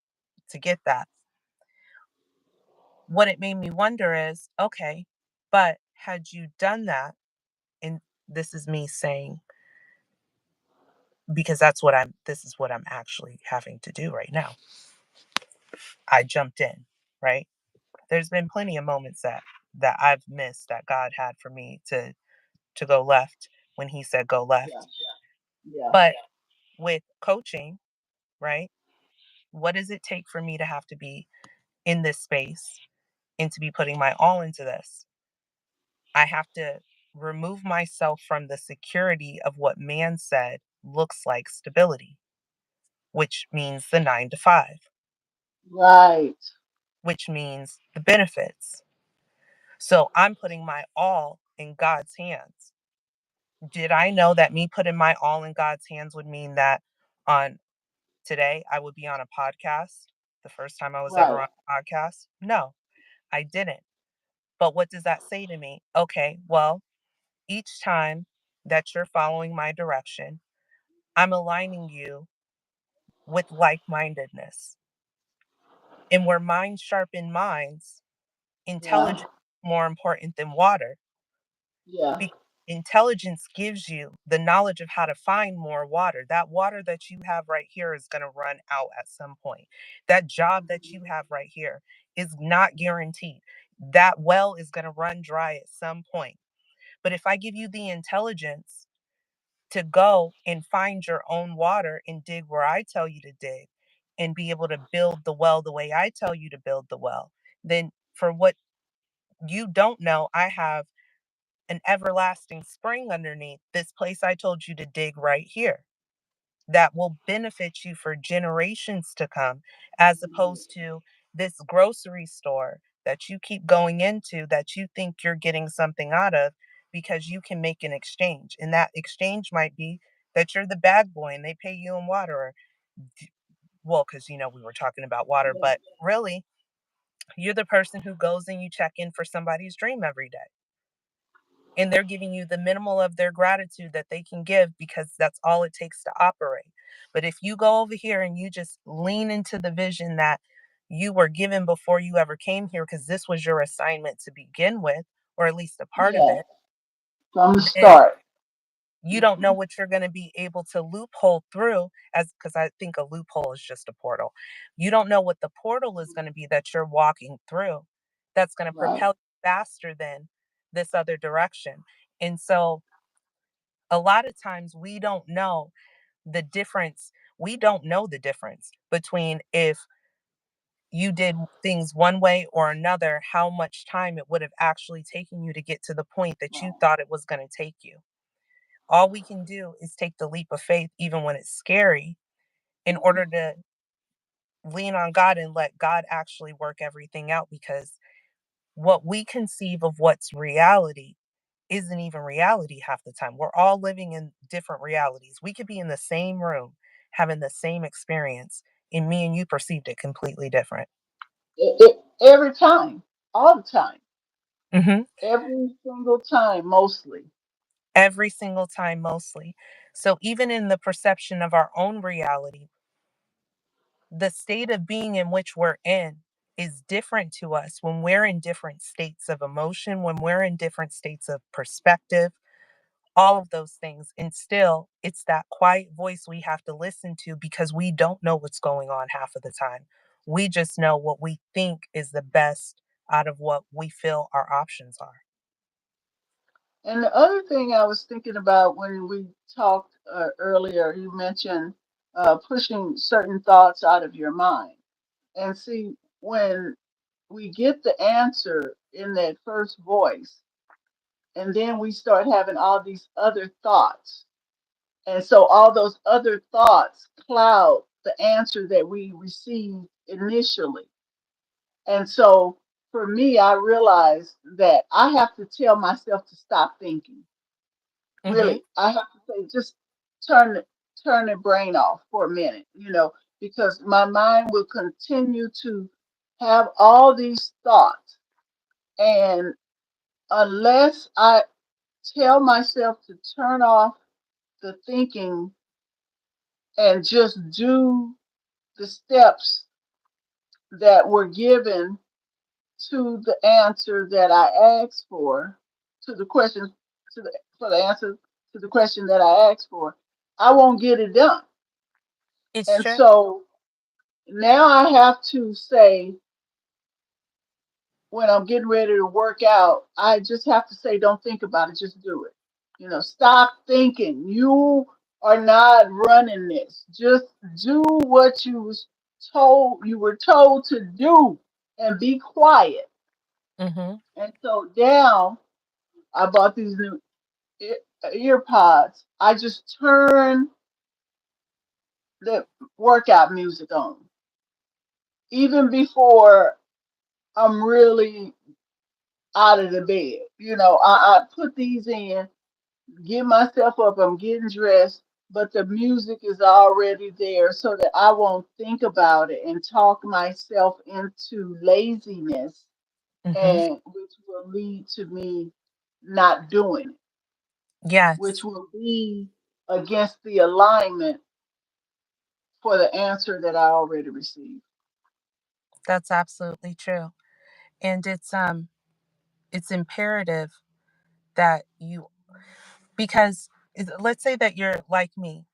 to get that? What it made me wonder is, okay, but had you done that, and this is me saying, because this is what I'm actually having to do right now. I jumped in, right? There's been plenty of moments that I've missed that God had for me to go left when he said go yeah, left. yeah. But with coaching, right? What does it take for me to have to be in this space and to be putting my all into this? I have to remove myself from the security of what man said looks like stability, which means the 9 to 5, Right. which means the benefits. So I'm putting my all in God's hands. Did I know that me putting my all in God's hands would mean that on today I would be on a podcast? The first time I was ever Right. on a podcast? No, I didn't. But what does that say to me? Okay, well, each time that you're following my direction, I'm aligning you with like mindedness. And where minds sharpen minds, Yeah. intelligence is more important than water. Yeah. Because intelligence gives you the knowledge of how to find more water. That water that you have right here is going to run out at some point. That job that you Mhm. have right here is not guaranteed. That well is going to run dry at some point. But if I give you the intelligence to go and find your own water and dig where I tell you to dig and be able to build the well the way I tell you to build the well, then for what you don't know, I have an everlasting spring underneath this place I told you to dig right here that will benefit you for generations to come, as opposed to this grocery store that you keep going into that you think you're getting something out of because you can make an exchange. And that exchange might be that you're the bag boy and they pay you in water. Or, well, because, we were talking about water, Yeah. but really, you're the person who goes and you check in for somebody's dream every day. And they're giving you the minimal of their gratitude that they can give because that's all it takes to operate. But if you go over here and you just lean into the vision that you were given before you ever came here, because this was your assignment to begin with, or at least a part of Yeah. it, From the then start. you don't know Hmm. what you're going to be able to loophole through, as because I think a loophole is just a portal. You don't know what the portal is going to be that you're walking through that's going to Right. propel you faster than this other direction. And so a lot of times the difference we don't know the difference between if you did things one way or another, how much time it would have actually taken you to get to the point that you Right. thought it was going to take you. All we can do is take the leap of faith even when it's scary, in Hmm. order to lean on God and let God actually work everything out, because what we conceive of what's reality isn't even reality half the time. We're all living in different realities. We could be in the same room having the same experience, and me and you perceived it completely different. Every time, all the time, Hmm. every single time, mostly. Every single time, mostly. So, even in the perception of our own reality, the state of being in which we're in is different to us when we're in different states of emotion, when we're in different states of perspective, all of those things. And still, it's that quiet voice we have to listen to because we don't know what's going on half of the time. We just know what we think is the best out of what we feel our options are. And the other thing I was thinking about when we talked earlier, you mentioned pushing certain thoughts out of your mind. And see, when we get the answer in that first voice, and then we start having all these other thoughts. And so all those other thoughts cloud the answer that we received initially. And so for me, I realized that I have to tell myself to stop thinking. Mm-hmm. Really, I have to say, just turn the turn the brain off for a minute, because my mind will continue to have all these thoughts. And unless I tell myself to turn off the thinking and just do the steps that were given to the answer that I asked for, to the question, for the answer to the question that I asked for, I won't get it done. It's And true. so now I have to say, when I'm getting ready to work out, I just have to say, don't think about it, just do it. Stop thinking. You are not running this. Just do what you were told to do, and be quiet. Mm-hmm. And so now I bought these new ear pods. I just turn the workout music on even before I'm really out of the bed. I put these in, get myself up, I'm getting dressed, but the music is already there so that I won't think about it and talk myself into laziness, Mm-hmm. and which will lead to me not doing it, which Yes, will be against the alignment for the answer that I already received. that's absolutely true. And it's imperative that you, because let's say that you're like me.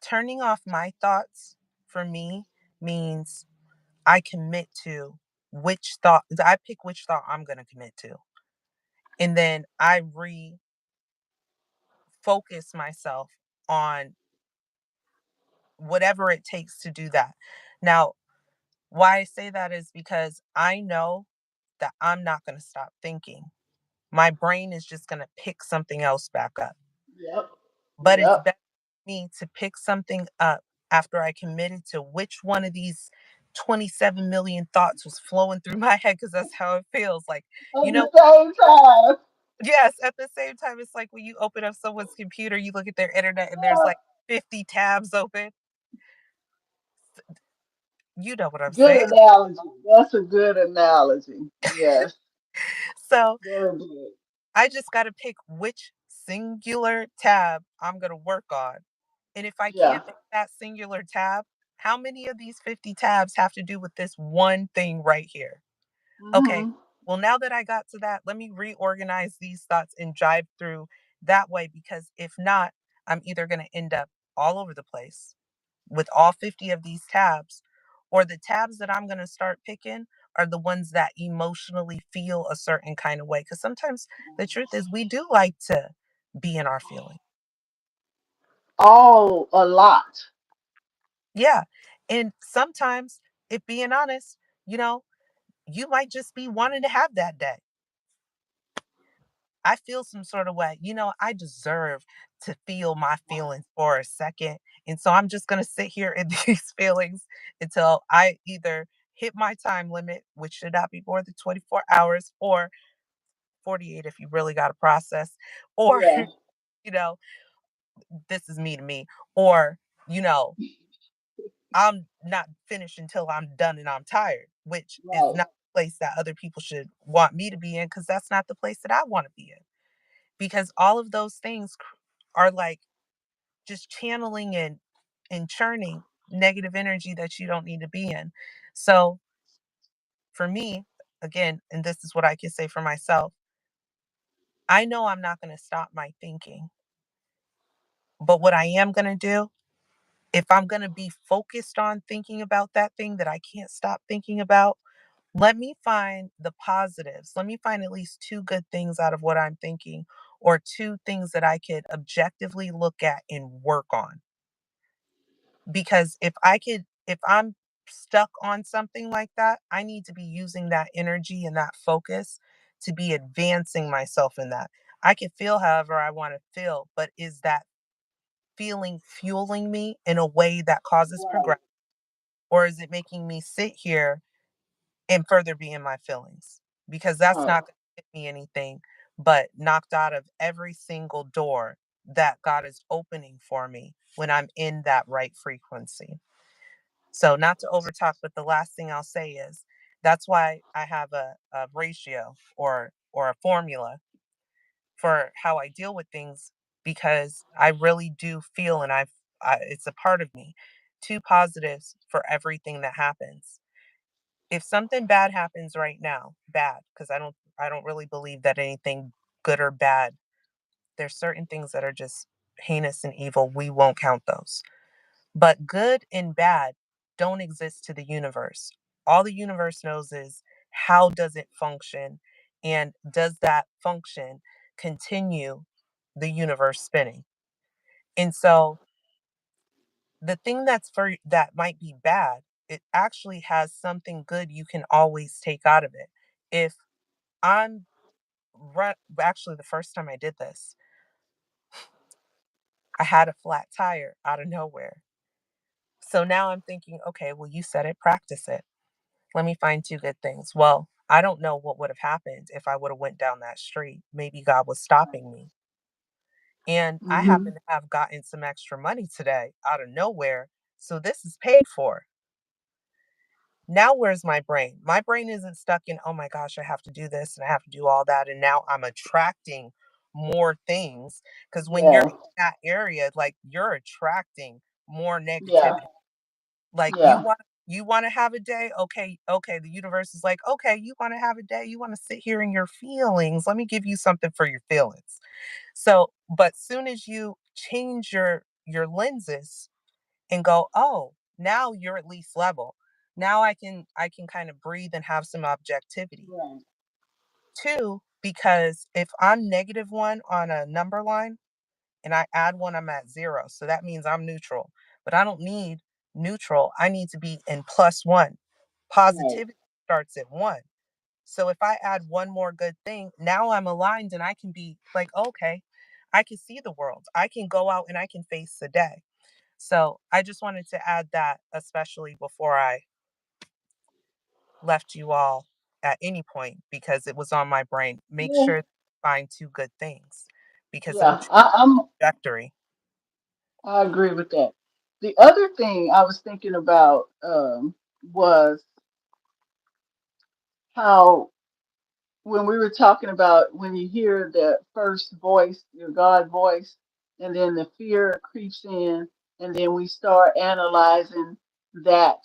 Turning off my thoughts for me means I commit to I pick which thought I'm going to commit to. And then I refocus myself on whatever it takes to do that. Now, why I say that is because I know that I'm not going to stop thinking. My brain is just going to pick something else back up. Yep. But it's Yep. better for me to pick something up after I committed to which one of these 27 million thoughts was flowing through my head because that's how it feels. Like, At you know, the same time. yes, at the same time, it's like when you open up someone's computer, you look at their internet and there's like 50 tabs open. You know what I'm Good saying? analogy. That's a good analogy. Yes. So Very good. I just got to pick which singular tab I'm going to work on. And if I Yeah. can't pick that singular tab, how many of these 50 tabs have to do with this one thing right here? Okay, Hmm. well, now that I got to that, let me reorganize these thoughts and drive through that way because if not, I'm either going to end up all over the place with all 50 of these tabs, or the tabs that I'm going to start picking are the ones that emotionally feel a certain kind of way. Because sometimes the truth is, we do like to be in our feelings. Oh, a lot. Yeah. And sometimes, if being honest, you know, you might just be wanting to have that day. I feel some sort of way. I deserve to feel my feelings for a second. And so I'm just going to sit here in these feelings until I either hit my time limit, which should not be more than 24 hours, or 48 if you really got to process, or, Yeah. you know, this is me to me, or, you know, I'm not finished until I'm done and I'm tired, which is Right. not the place that other people should want me to be in because that's not the place that I want to be in. Because all of those things are like just channeling and churning negative energy that you don't need to be in. So for me, again, and this is what I can say for myself, I know I'm not going to stop my thinking, but what I am going to do, if I'm going to be focused on thinking about that thing that I can't stop thinking about, let me find the positives. Let me find at least two good things out of what I'm thinking, or two things that I could objectively look at and work on. Because if I'm stuck on something like that, I need to be using that energy and that focus to be advancing myself in that. I can feel however I want to feel, but is that feeling fueling me in a way that causes Right. progress, or is it making me sit here and further be in my feelings? Because that's Right. not going to get me anything but knocked out of every single door that God is opening for me when I'm in that right frequency. So not to overtalk, but the last thing I'll say is that's why I have a ratio or a formula for how I deal with things, because I really do feel, and it's a part of me, two positives for everything that happens. If something bad happens right now, bad, because I don't really believe that anything good or bad. There's certain things that are just heinous and evil. We won't count those. But good and bad don't exist to the universe. All the universe knows is how does it function, and does that function continue the universe spinning? And so the thing that might be bad, it actually has something good you can always take out of it. If I'm actually the first time I did this, I had a flat tire out of nowhere. So now I'm thinking, okay, well, you said it, practice it. Let me find two good things. Well, I don't know what would have happened if I would have went down that street. Maybe God was stopping me. And I Hmm. happen to have gotten some extra money today out of nowhere. So this is paid for. Now where's my brain? My brain isn't stuck in, oh my gosh, I have to do this and I have to do all that. And now I'm attracting more things. Because when you're Yeah. in that area, like you're attracting more Yeah. negativity. Like Yeah. you want to have a day, okay, okay, the universe is like, okay, you want to have a day, you want to sit here in your feelings, let me give you something for your feelings. So but soon as you change your lenses and go, oh, now you're at least level, now I can kind of breathe and have some objectivity. Right. Two, because if I'm negative one on a number line and I add one, I'm at zero. So that means I'm neutral. But I don't need neutral. I need to be in plus one. Right. Positivity starts at one. So if I add one more good thing, now I'm aligned and I can be like, okay, I can see the world. I can go out and I can face the day. So I just wanted to add that, especially before I left you all at any point because it was on my brain. Make Yeah, sure to find two good things because it'll yeah. change I'm the trajectory. I agree with that. The other thing I was thinking about was how when we were talking about when you hear the first voice, your God voice, and then the fear creeps in, and then we start analyzing that,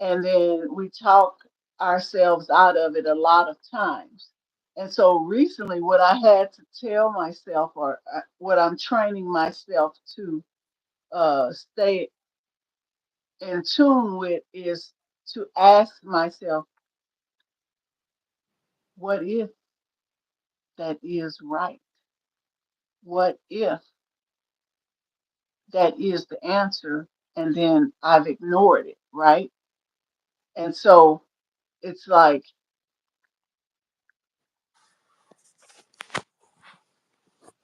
and then we talk ourselves out of it a lot of times. And so recently, what I had to tell myself, or what I'm training myself to stay in tune with, is to ask myself, what if that is right? What if that is the answer? And then I've ignored it, right? And so it's like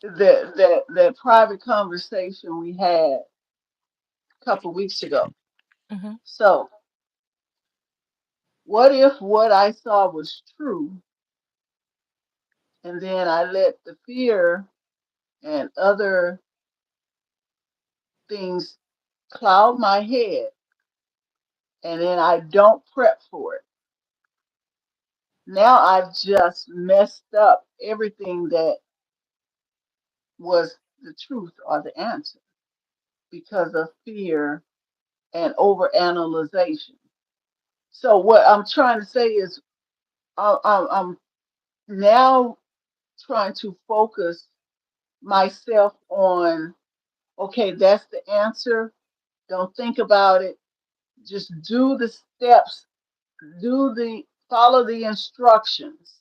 that private conversation we had a couple weeks ago. Hmm. So, what if what I saw was true, and then I let the fear and other things cloud my head, and then I don't prep for it? Now I've just messed up everything that was the truth or the answer because of fear and overanalyzation. So what I'm trying to say is I'm now trying to focus myself on, okay, that's the answer. Don't think about it. Just do the steps, follow the instructions.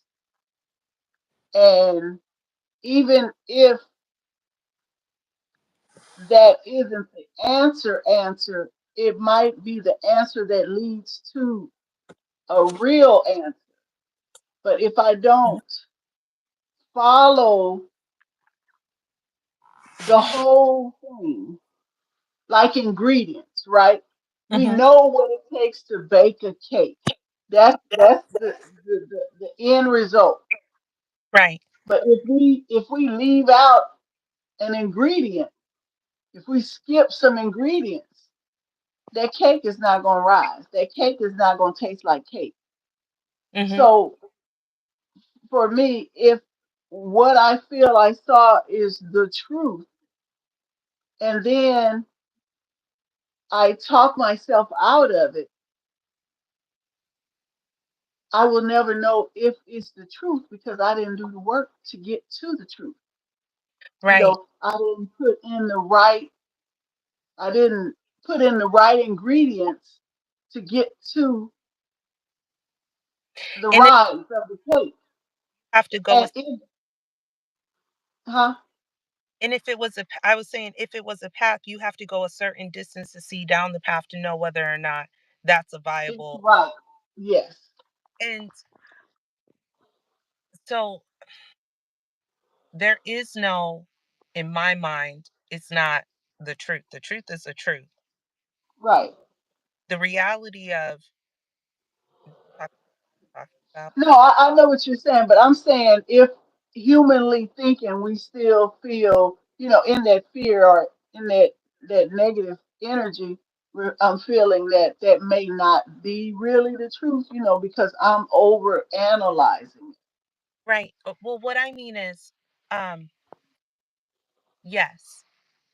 And even if that isn't the answer, it might be the answer that leads to a real answer. But if I don't follow the whole thing, like ingredients, right? We Hmm. know what it takes to bake a cake. That's the end result. Right. But if we leave out an ingredient, if we skip some ingredients, that cake is not going to rise. That cake is not going to taste like cake. Hmm. So for me, if what I feel I saw is the truth, and then I talk myself out of it, I will never know if it's the truth because I didn't do the work to get to the truth. Right. I didn't put in the right ingredients to get to the And it rise of the cake. have to go And with. it, huh? And if it was I was saying if it was a path, you have to go a certain distance to see down the path to know whether or not that's a It's viable. right. Yes. And so there is no, in my mind, it's not the truth. The truth is the truth. Right. The reality of talk- talk about. No, I know what you're saying, but I'm saying if humanly thinking, we still feel, in that fear or in that negative energy, I'm feeling that may not be really the truth, because I'm over analyzing. Right. Well, what I mean is, um, yes,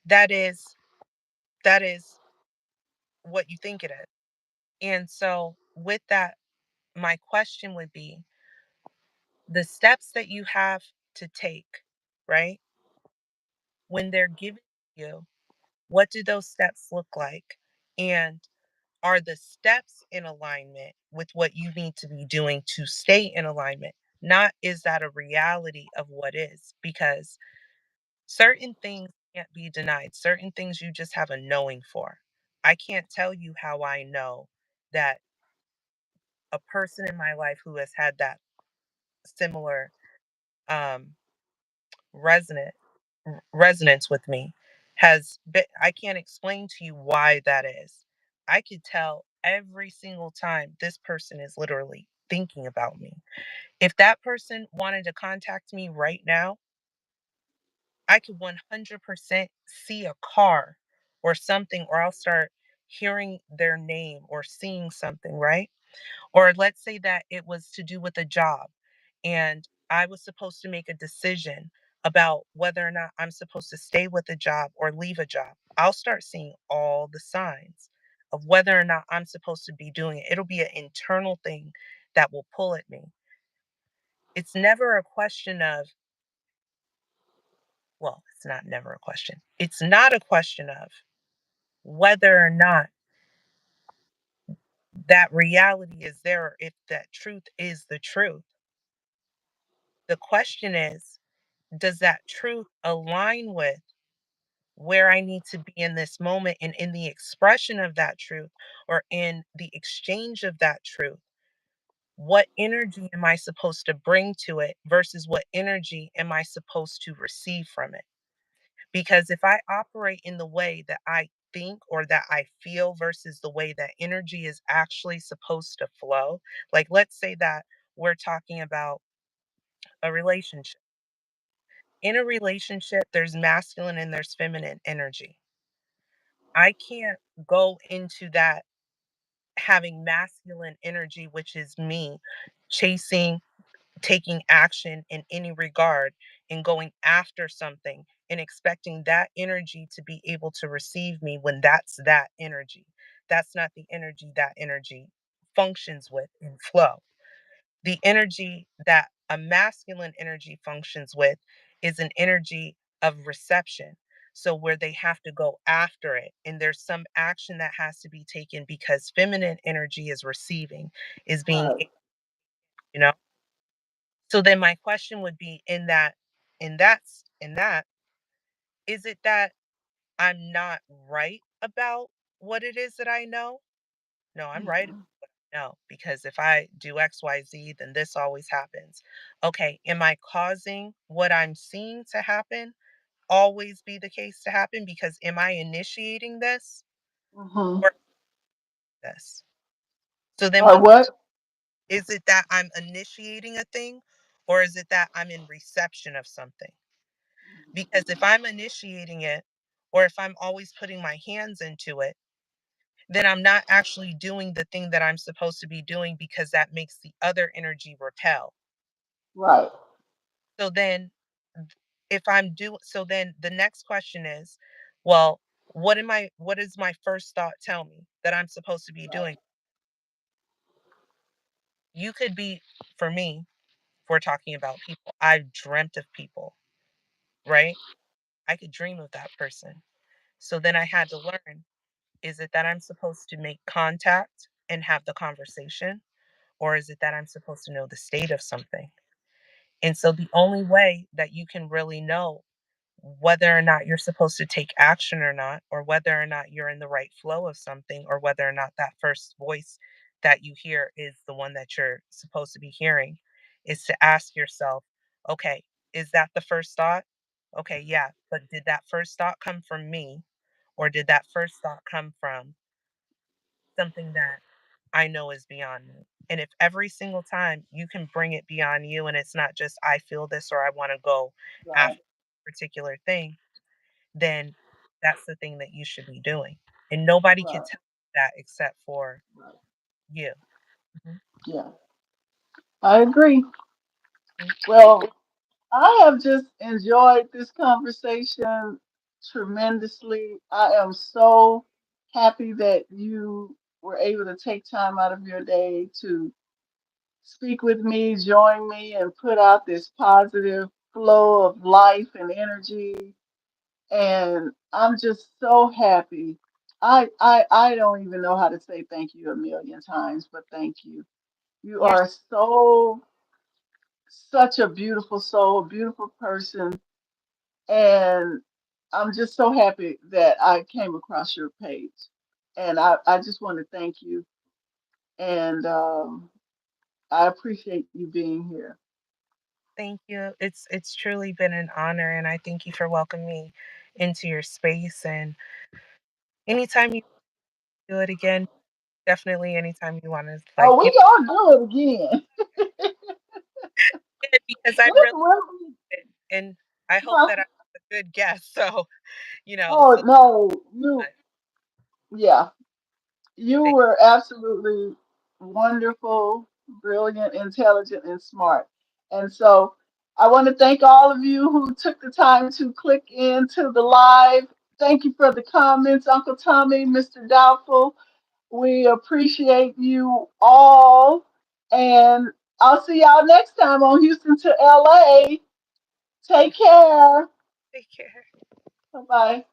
that is that is what you think it is. And so with that, my question would be the steps that you have to take, right? When they're given to you, what do those steps look like? And are the steps in alignment with what you need to be doing to stay in alignment? Not is that a reality of what is? Because certain things can't be denied, certain things you just have a knowing for. I can't tell you how I know that a person in my life who has had that similar um resonant resonance with me has been. I can't explain to you why that is. I could tell every single time this person is literally thinking about me. If that person wanted to contact me right now, I could 100% see a car or something, or I'll start hearing their name or seeing something, right? Or let's say that it was to do with a job and I was supposed to make a decision about whether or not I'm supposed to stay with a job or leave a job. I'll start seeing all the signs of whether or not I'm supposed to be doing it. It'll be an internal thing that will pull at me. It's never a question of, well, it's not never a question. It's not a question of whether or not that reality is there or if that truth is the truth. The question is, does that truth align with where I need to be in this moment and in the expression of that truth or in the exchange of that truth? What energy am I supposed to bring to it versus what energy am I supposed to receive from it? Because if I operate in the way that I think or that I feel versus the way that energy is actually supposed to flow, like let's say that we're talking about a relationship. In a relationship, there's masculine and there's feminine energy. I can't go into that having masculine energy, which is me chasing, taking action in any regard and going after something and expecting that energy to be able to receive me when that's that energy. That's not the energy that energy functions with in flow. The energy that a masculine energy functions with is an energy of reception. So, where they have to go after it, and there's some action that has to be taken because feminine energy is receiving, is being, Right. you know. So then my question would be in that, is it that I'm not right about what it is that I know? No, I'm right about Mhm. what I know because if I do XYZ, then this always happens. Okay, am I causing what I'm seeing to happen always be the case to happen? Because am I initiating this Mhm. or this? So then Or my what? is it that I'm initiating a thing or is it that I'm in reception of something? Because if I'm initiating it or if I'm always putting my hands into it, then I'm not actually doing the thing that I'm supposed to be doing because that makes the other energy repel. Right. So then if I'm do so then the next question is, well, what does my first thought tell me that I'm supposed to be Right. doing? You could be for me, if we're talking about people. I've dreamt of people, right? I could dream of that person. So then I had to learn, is it that I'm supposed to make contact and have the conversation? Or is it that I'm supposed to know the state of something? And so the only way that you can really know whether or not you're supposed to take action or not, or whether or not you're in the right flow of something, or whether or not that first voice that you hear is the one that you're supposed to be hearing, is to ask yourself, okay, is that the first thought? Okay, yeah, but did that first thought come from me? Or did that first thought come from something that I know is beyond me? And if every single time you can bring it beyond you and it's not just I feel this or I want to go Right. after a particular thing, then that's the thing that you should be doing. And nobody can Right. tell you that except for Right. you. Mhm, Yeah. I agree. mhm. Well, I have just enjoyed this conversation tremendously. I am so happy that you were able to take time out of your day to speak with me, join me, and put out this positive flow of life and energy. And I'm just so happy. I don't even know how to say thank you a million times, but thank you. You You're are such a beautiful soul, a beautiful person, and I'm just so happy that I came across your page. And I just want to thank you, and I appreciate you being here. thank you. It's truly been an honor and I thank you for welcoming me into your space and anytime you do it again, Definitely anytime you want to, like, Oh, we gonna do it again. because I This really will be. did, and I hope Huh? that I'm a good guest. So, Oh so no, you. much. Yeah, you Thank were absolutely wonderful, brilliant, intelligent, and smart. And so I want to thank all of you who took the time to click into the live. Thank you for the comments, Uncle Tommy, Mr. Doubtful. We appreciate you all. And I'll see y'all next time on Houston to LA. Take care. take care. Bye bye.